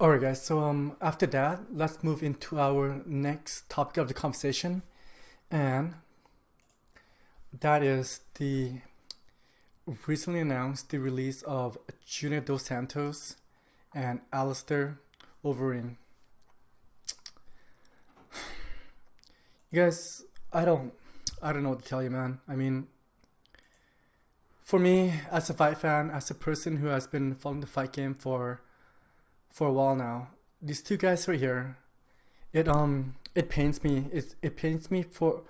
Alright, guys. So after that, let's move into our next topic of the conversation, and that is the recently announced the release of Junior Dos Santos and Alistair Overeem. You guys, I don't know what to tell you, man. I mean, for me, as a fight fan, as a person who has been following the fight game for a while now, these two guys right here, it pains me. It pains me for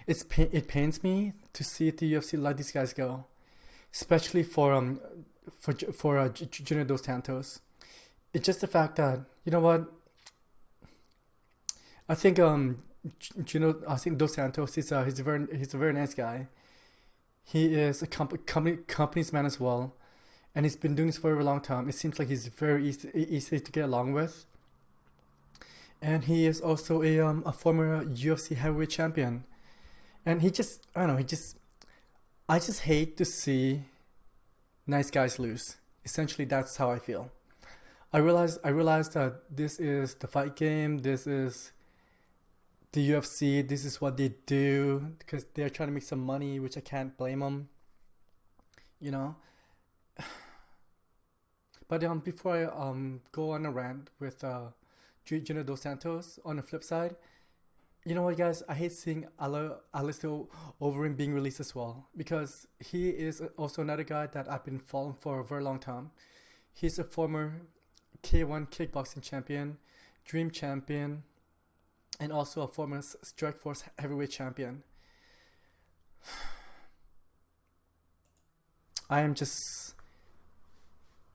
it pains me to see the UFC let these guys go, especially for Junior Dos Santos. It's just the fact that, you know what, I think I think Dos Santos is he's a very nice guy. He is a company's man as well, and he's been doing this for a very long time. It seems like he's very easy to get along with, and he is also a former UFC heavyweight champion. And he just, I don't know, I just hate to see nice guys lose. Essentially, that's how I feel. I realize that this is the fight game. This is the UFC. This is what they do because they're trying to make some money, which I can't blame them. You know. But before I go on a rant with Junior Dos Santos, on the flip side, you know what, guys? I hate seeing Alistair Overeem being released as well, because he is also another guy that I've been following for a very long time. He's a former K1 kickboxing champion, Dream champion, and also a former Strikeforce heavyweight champion. I am just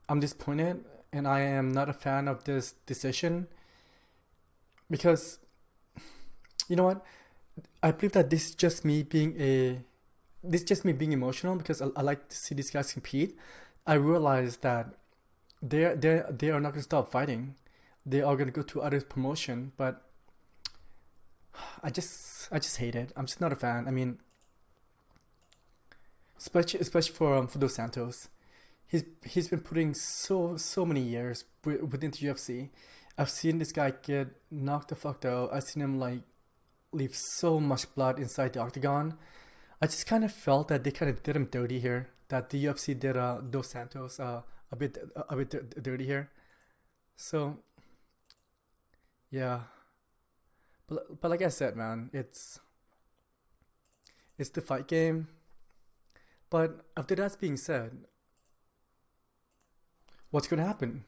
I'm disappointed, and I am not a fan of this decision because, you know what, I believe that this is just me being emotional because I like to see these guys compete. I realize that they are not gonna stop fighting. They are gonna go to other promotion, but I just hate it. I'm just not a fan. I mean, especially for Dos Santos. He's been putting so many years within the UFC. I've seen this guy get knocked the fuck out. I've seen him like leave so much blood inside the octagon. I just kind of felt that they kind of did him dirty here. That the UFC did Dos Santos a bit dirty here. So yeah, but like I said, man, it's the fight game. But after that's being said, what's gonna happen?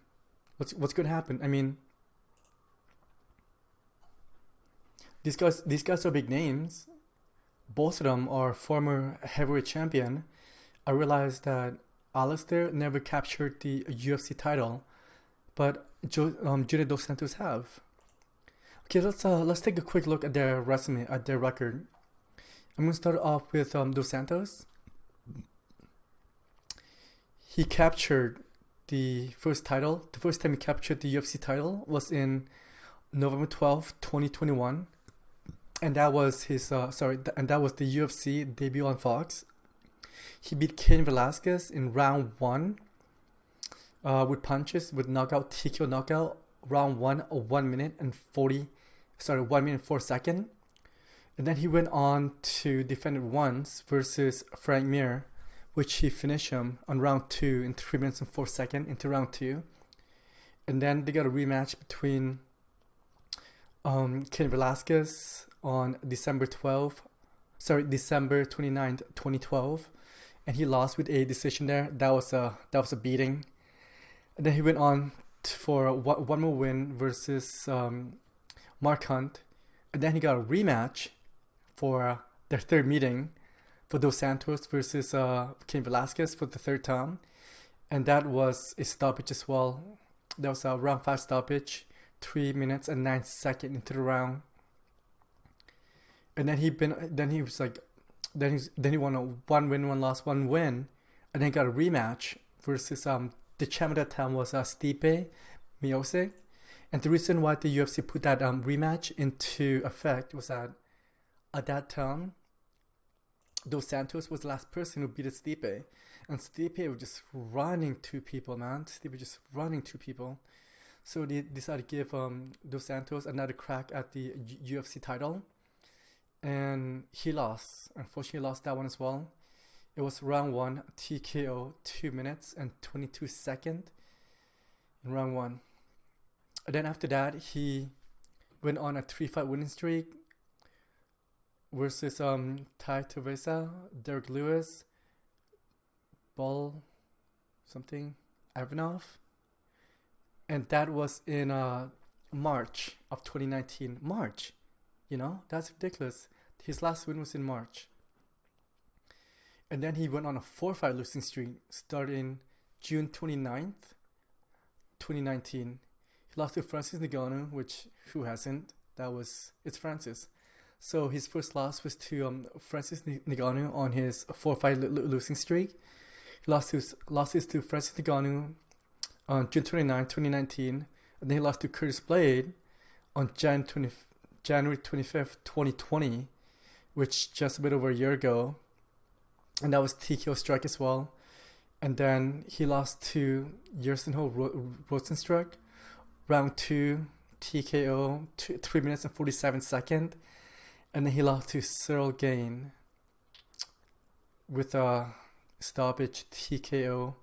What's gonna happen? I mean, these guys are big names. Both of them are former heavyweight champion. I realized that Alistair never captured the UFC title, but Junior Dos Santos have. Okay, let's take a quick look at their resume, at their record. I'm gonna start off with Dos Santos. He captured the first title. The first time he captured the UFC title was in November 12th, 2021, and that was and that was the UFC debut on Fox. He beat Cain Velasquez in round one with punches, with knockout, TKO knockout. Round one, 1 minute and 4 seconds. And then he went on to defend it once versus Frank Mir, which he finished him on round two in 3 minutes and 4 seconds into round two. And then they got a rematch between Cain Velasquez on December 29th, 2012. And he lost with a decision there. That was a beating. And then he went on for one more win versus Mark Hunt. And then he got a rematch for their third meeting for Dos Santos versus Cain Velasquez for the third time. And that was a stoppage as well. That was a round five stoppage, 3 minutes and 9 seconds into the round. And then he won a one win, one loss, one win, and then got a rematch versus the champion at that time was Stipe Miocic. And the reason why the UFC put that rematch into effect was that at that time, Dos Santos was the last person who beat Stipe, and Stipe was just running two people, man. Stipe was just running two people. So they decided to give Dos Santos another crack at the UFC title, and he lost. Unfortunately, he lost that one as well. It was round 1, TKO, 2 minutes and 22 seconds in round 1. And then after that, he went on a 3-fight winning streak versus Tai Tuivasa, Derek Lewis, Ball something, Ivanov. And that was in March of 2019. March, that's ridiculous. His last win was in March. And then he went on a 4-fight losing streak starting June 29th, 2019. He lost to Francis Ngannou, which who hasn't? It's Francis. So his first loss was to Francis Ngannou on his 4-fight losing streak. He lost to Francis Ngannou on June 29, 2019. And then he lost to Curtis Blade on January 25th, 2020, which just a bit over a year ago. And that was TKO strike as well. And then he lost to Yersinho Rosenstruck, round 2, TKO, 3 minutes and 47 seconds. And then he lost to Cyril Gane with a stoppage, TKO,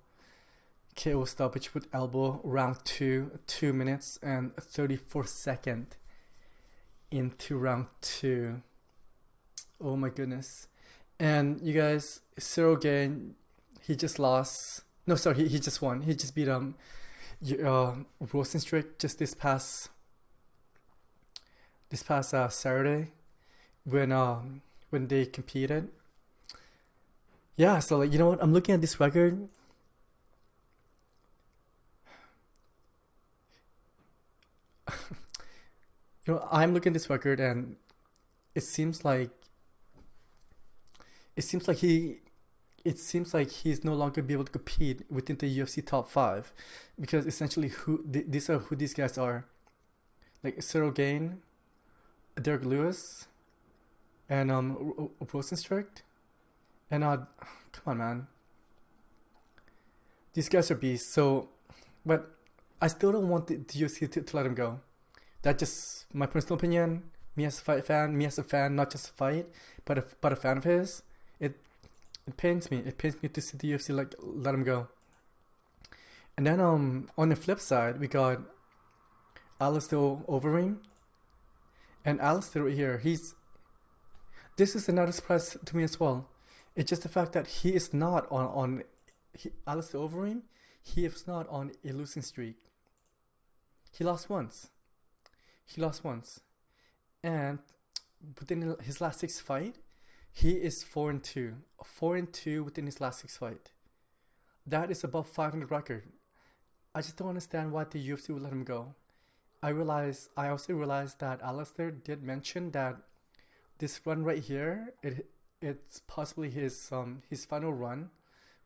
KO stoppage with elbow, round 2, 2 minutes and 34 seconds into round 2. Oh my goodness. And you guys, Cyril Gane, he just lost. No, sorry, he just won. He just beat Rosenstruck just this past Saturday when they competed. Yeah, so you know what? I'm looking at this record. I'm looking at this record, and it seems like he's no longer be able to compete within the UFC top 5, because essentially these are who these guys are, like Cyril Gane, Derek Lewis, and Rosenstruck, and come on, man, these guys are beasts. So, but I still don't want the UFC to let him go. That's just my personal opinion. Me as a fan, not just a fight, but a fan of his. It pains me. It pains me to see the UFC let him go. And then on the flip side, we got Alistair Overeem. And Alistair right here, this is another surprise to me as well. It's just the fact that he is not Alistair Overeem, he is not on a losing streak. He lost once. And within his last 6 fights, he is 4-2. 4-2 within his last 6 fights. That is above 500 record. I just don't understand why the UFC would let him go. I also realized that Alistair did mention that this run right here, it's possibly his final run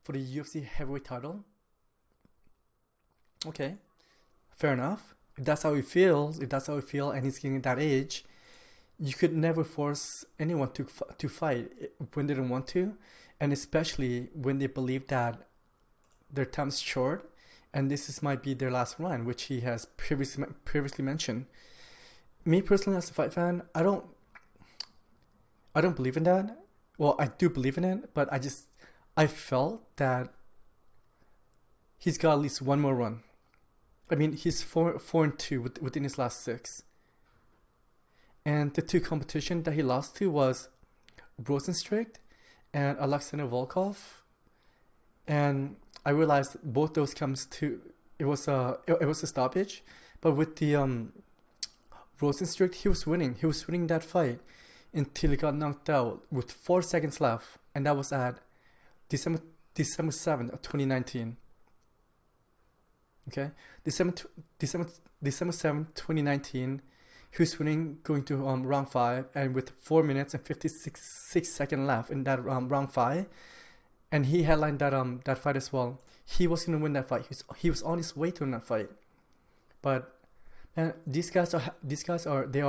for the UFC heavyweight title. Okay, fair enough. If that's how he feels, and he's getting that age, you could never force anyone to fight when they don't want to, and especially when they believe that their time's short and might be their last run, which he has previously mentioned. Me personally, as a fight fan, I don't believe in that. Well, I do believe in it, but I felt that he's got at least one more run. I mean, he's 4-2 within his last 6. And the 2 competition that he lost to was Rosenstruck and Alexander Volkov. And I realized both those it was a stoppage. But with the Rosenstruck, he was winning. He was winning that fight until he got knocked out with 4 seconds left. And that was at December 7th of 2019. Okay, December 7th, 2019, he was winning going to round 5, and with 4 minutes and 56 seconds left in that round 5, and he headlined that fight as well. He was gonna win that fight. He was on his way to win that fight, but man, these guys are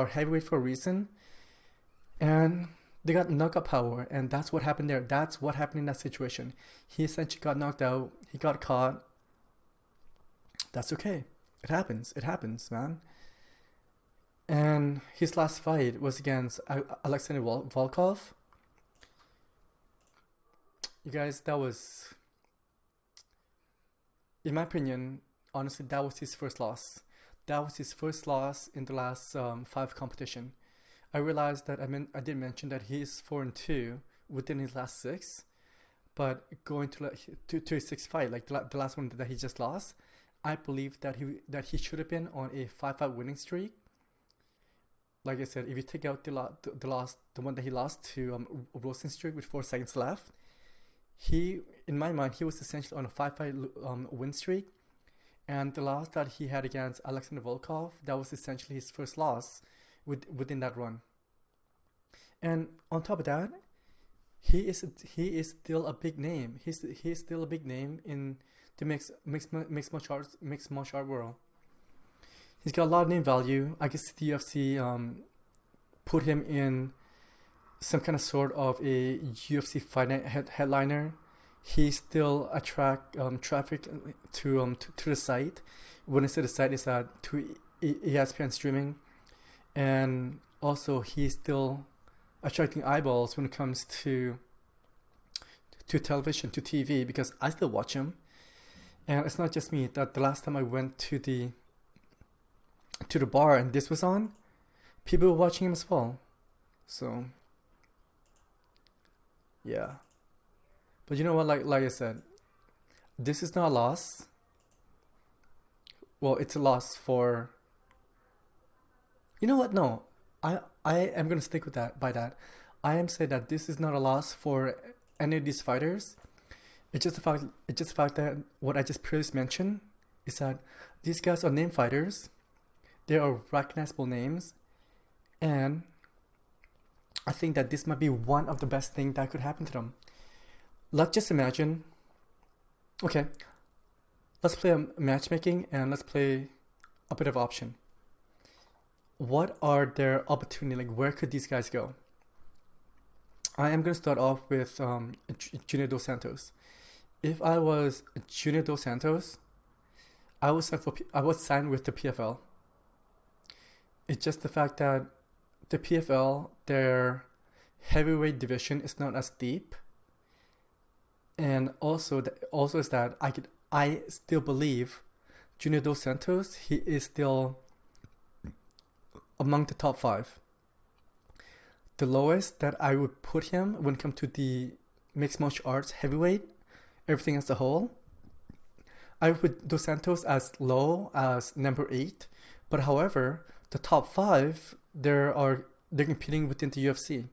heavyweight for a reason, and they got knockout power, and that's what happened there. That's what happened in that situation. He essentially got knocked out. He got caught. That's okay. It happens, man. And his last fight was against Alexander Volkov. You guys, that was, in my opinion, honestly, that was his first loss. That was his first loss in the last five competition. I realized that I did mention that he's 4-2 within his last six, but going to his sixth fight, like the last one that he just lost, I believe that he should have been on a 5-fight winning streak. Like I said, if you take out the one that he lost to Rosenstruck with 4 seconds left, in my mind, he was essentially on a 5-fight win streak. And the loss that he had against Alexander Volkov, that was essentially his first loss within that run. And on top of that, he is still a big name. He is still a big name in the mixed martial art world. He's got a lot of name value. I guess the UFC put him in some kind of sort of a UFC fight night headliner. He still attract traffic to the site. When I say the site, is that to ESPN streaming, and also he's still attracting eyeballs when it comes to television, to TV, because I still watch him. And it's not just me. That the last time I went to the bar and this was on, people were watching him as well. So yeah. But you know what, like I said, this is not a loss. Well, it's a loss for, you know what, no. I am gonna stick with that I am saying that this is not a loss for any of these fighters. It's just the fact that what I just previously mentioned is that these guys are name fighters. They are recognizable names, and I think that this might be one of the best things that could happen to them. Let's just imagine, okay, let's play a matchmaking and let's play a bit of option. What are their opportunities? Like, where could these guys go? I am going to start off with Junior Dos Santos. If I was Junior Dos Santos, I would sign with the PFL. It's just the fact that the PFL, their heavyweight division is not as deep, and also is that I still believe Junior Dos Santos, he is still among the top 5. The lowest that I would put him when it comes to the mixed martial arts heavyweight, everything as a whole, I would put Dos Santos as low as number 8. But however, the top 5, they're competing within the UFC.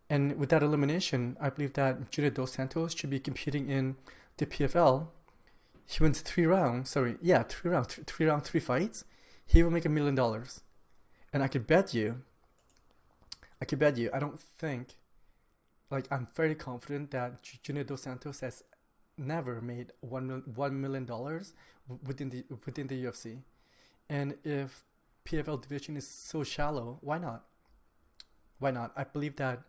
And with that elimination, I believe that Junior Dos Santos should be competing in the PFL. He wins 3 rounds, 3 fights. He will make $1 million. And I could bet you, I don't think, like, I'm fairly confident that Junior Dos Santos has never made $1 million within the UFC. And if PFL division is so shallow, why not? I believe that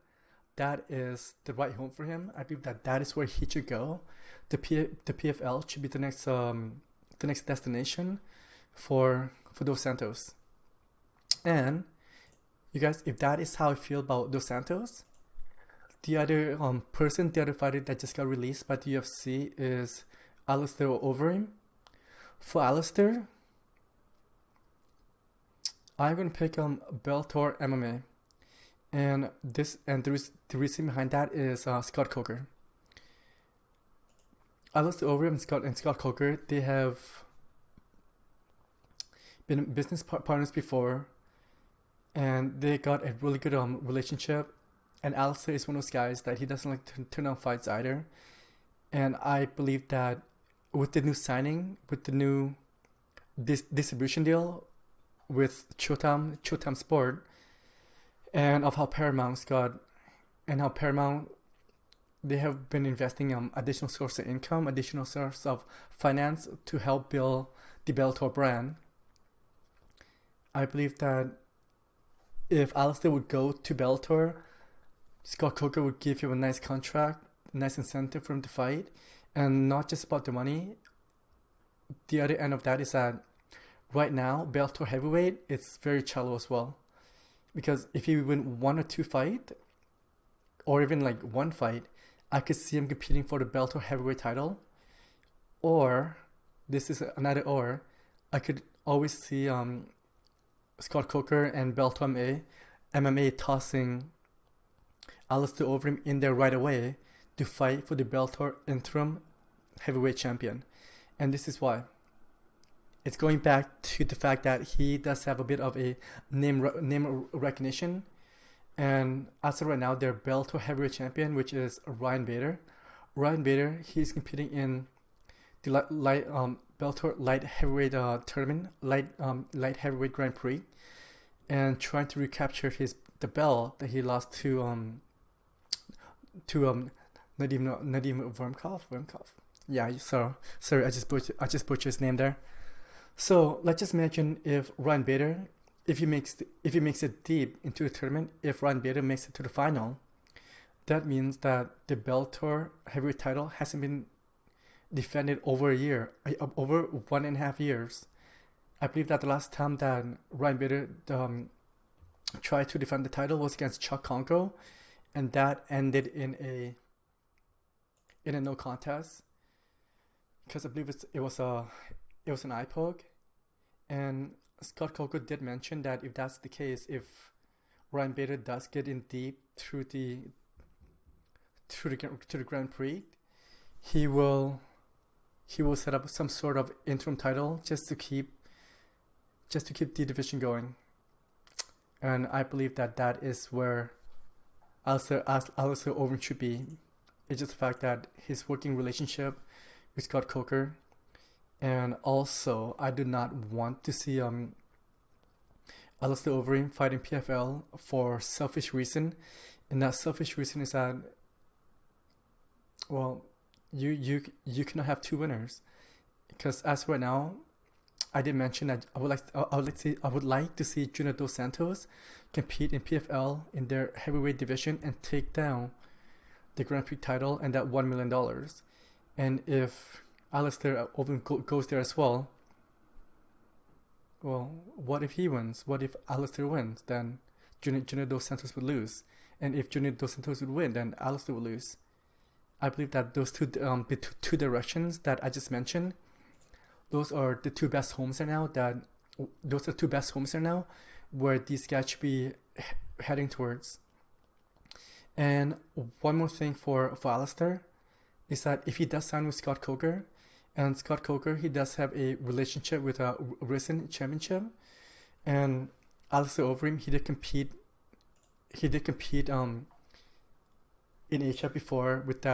is the right home for him. I believe that is where he should go. The PFL should be the next destination for Dos Santos. And you guys, if that is how I feel about Dos Santos, the other fighter that just got released by the UFC is Alistair Overeem. For Alistair, I'm gonna pick Bellator MMA, and the reason behind that is Scott Coker. Alistair Overeem and Scott Coker, they have been business partners before, and they got a really good relationship. And Alistair is one of those guys that he doesn't like to turn down fights either. And I believe that with the new signing, with the new distribution deal with Showtime Sport, and of how Paramount's got, and how Paramount, they have been investing additional source of income, additional source of finance to help build the Bellator brand. I believe that if Alistair would go to Bellator, Scott Coker would give him a nice contract, nice incentive for him to fight, and not just about the money. The other end of that is that right now, Bellator heavyweight, it's very shallow as well. Because if he win one or two fight, or even like one fight, I could see him competing for the Bellator heavyweight title. Or, this is another or, I could always see Scott Coker and Bellator MMA tossing Alistair Overeem in there right away to fight for the Bellator interim heavyweight champion. And this is why. It's going back to the fact that he does have a bit of a name recognition. And as of right now, their Bellator heavyweight champion, which is Ryan Bader. Ryan Bader, he's competing in the Bellator light heavyweight tournament, light heavyweight Grand Prix, and trying to recapture the belt that he lost to Nadim Vormkov. Yeah, sorry, I just butchered his name there. So let's just imagine if Ryan Bader, if he makes it deep into the tournament, if Ryan Bader makes it to the final, that means that the Bellator heavyweight title hasn't been defended over a year, over 1.5 years. I believe that the last time that Ryan Bader tried to defend the title was against Chuck Conco, and that ended in a no contest, because I believe it was an eye poke. And Scott Coker did mention that if that's the case, if Ryan Bader does get in deep through the Grand Prix, he will set up some sort of interim title just to keep the division going. And I believe that is where Alistair Overeem should be. It's just the fact that his working relationship with Scott Coker. And also, I do not want to see Alistair Overeem fighting PFL for selfish reason. And that selfish reason is that, well, you cannot have two winners. Because as right now, I did mention that I would like to see Junior Dos Santos compete in PFL in their heavyweight division and take down the Grand Prix title and that $1 million. And if Alistair Overeem goes there as well, well, what if he wins? What if Alistair wins? Then Junior Dos Santos would lose. And if Junior Dos Santos would win, then Alistair would lose. I believe that those two directions that I just mentioned, those are the two best homes right now. Those are two best homes right now where these guys should be heading towards. And one more thing for Alistair is that if he does sign with Scott Coker, and Scott Coker, he does have a relationship with a recent championship, and Alistair Overeem, he did compete in Asia before with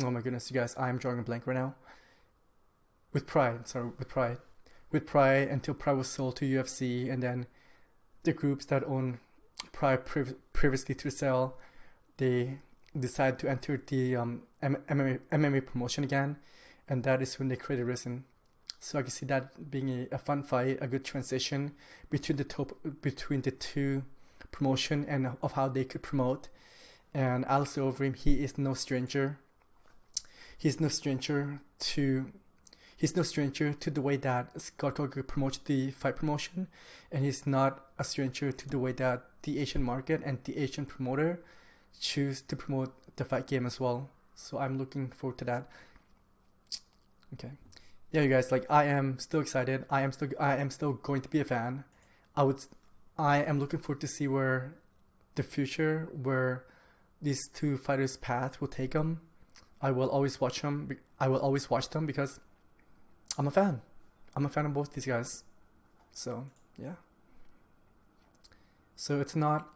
oh my goodness, you guys, I'm drawing a blank right now. With Pride until Pride was sold to UFC, and then the groups that own Pride previously to sell, they decided to enter the MMA promotion again, and that is when they created Risen. So I can see that being a fun fight, a good transition between the two promotion and of how they could promote. And Alistair Overeem, he is no stranger. He's no stranger to the way that Scott Coker promotes the fight promotion, and he's not a stranger to the way that the Asian market and the Asian promoter choose to promote the fight game as well. So I'm looking forward to that. Okay. Yeah, you guys, like, I am still excited. I am still going to be a fan. I am looking forward to see where these two fighters' path will take them. I will always watch them. Because I'm a fan. I'm a fan of both these guys. So, yeah. So it's not,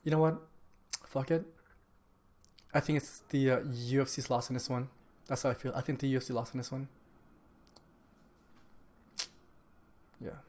you know what? Fuck it. I think it's the UFC's loss in this one. That's how I feel. I think the UFC lost in this one. Yeah.